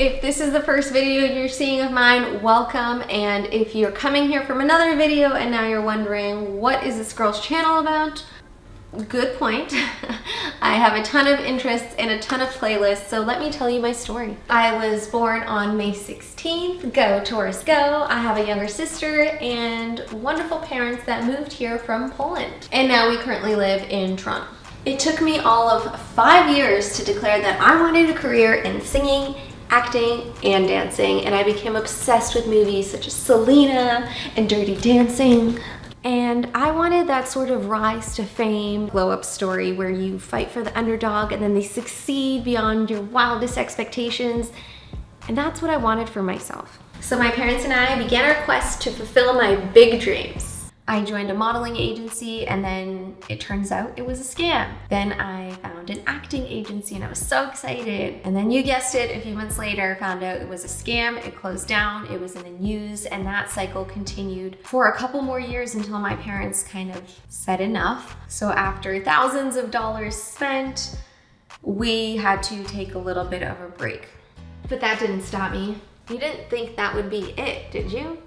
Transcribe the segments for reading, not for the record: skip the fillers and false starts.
If this is the first video you're seeing of mine, welcome. And if you're coming here from another video and now you're wondering, what is this girl's channel about? Good point. I have a ton of interests and a ton of playlists, so let me tell you my story. I was born on May 16th, go Taurus go. I have a younger sister and wonderful parents that moved here from Poland. And now we currently live in Toronto. It took me all of 5 years to declare that I wanted a career in singing, acting, and dancing, and I became obsessed with movies such as Selena and Dirty Dancing. And I wanted that sort of rise to fame, glow up story where you fight for the underdog and then they succeed beyond your wildest expectations. And that's what I wanted for myself. So my parents and I began our quest to fulfill my big dreams. I joined a modeling agency and then it turns out it was a scam. Then I found an acting agency and I was so excited. And then you guessed it, a few months later, found out it was a scam, it closed down, it was in the news, and that cycle continued for a couple more years until my parents kind of said enough. So after thousands of dollars spent, we had to take a little bit of a break. But that didn't stop me. You didn't think that would be it, did you?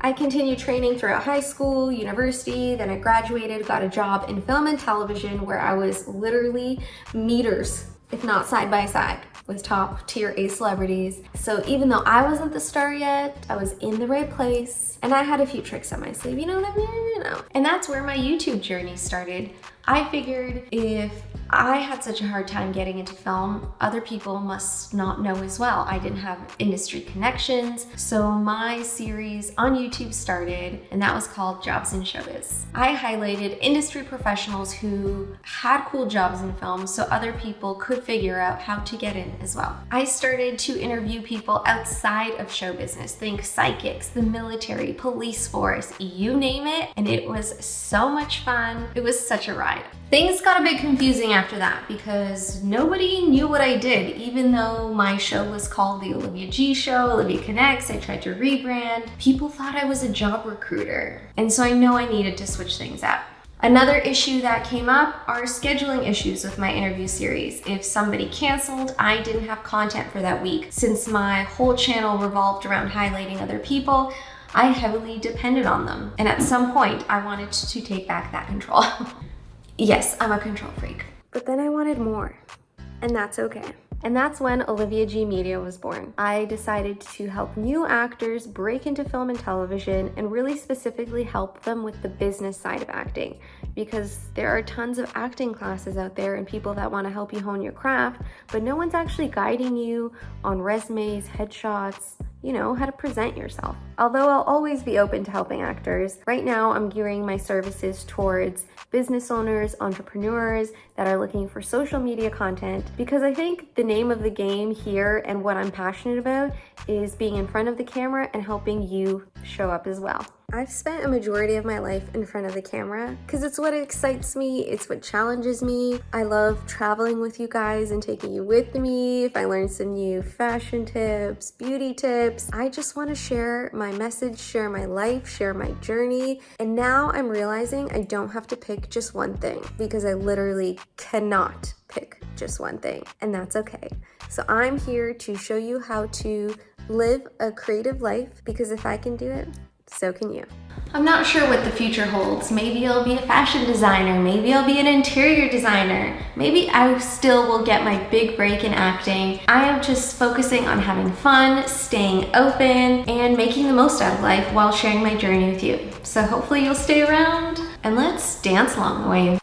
I continued training throughout high school, university, then I graduated, got a job in film and television where I was literally meters, if not side by side, with top tier A celebrities. So even though I wasn't the star yet, I was in the right place and I had a few tricks up my sleeve, you know what I mean? You know. And that's where my YouTube journey started. I figured if I had such a hard time getting into film, other people must not know as well. I didn't have industry connections, so my series on YouTube started, and that was called Jobs in Showbiz. I highlighted industry professionals who had cool jobs in film so other people could figure out how to get in as well. I started to interview people outside of show business, think psychics, the military, police force, you name it, and it was so much fun. It was such a ride. Things got a bit confusing after that because nobody knew what I did. Even though my show was called The Olivia G Show, Olivia Connects, I tried to rebrand. People thought I was a job recruiter. And so I know I needed to switch things up. Another issue that came up are scheduling issues with my interview series. If somebody canceled, I didn't have content for that week. Since my whole channel revolved around highlighting other people, I heavily depended on them. And at some point, I wanted to take back that control. Yes, I'm a control freak. But then I wanted more, and that's okay. And that's when Olivia G Media was born. I decided to help new actors break into film and television and really specifically help them with the business side of acting, because there are tons of acting classes out there and people that want to help you hone your craft, but no one's actually guiding you on resumes, headshots, you know, how to present yourself. Although I'll always be open to helping actors, right now I'm gearing my services towards business owners, entrepreneurs that are looking for social media content, because I think the name of the game here and what I'm passionate about is being in front of the camera and helping you show up as well. I've spent a majority of my life in front of the camera because it's what excites me, it's what challenges me. I love traveling with you guys and taking you with me. If I learn some new fashion tips, beauty tips, I just want to share my message, share my life, share my journey. And now I'm realizing I don't have to pick just one thing because I literally cannot pick just one thing, and that's okay. So I'm here to show you how to live a creative life, because if I can do it, so can you. I'm not sure what the future holds. Maybe I'll be a fashion designer. Maybe I'll be an interior designer. Maybe I still will get my big break in acting. I am just focusing on having fun, staying open, and making the most out of life while sharing my journey with you. So hopefully you'll stay around and let's dance along the way.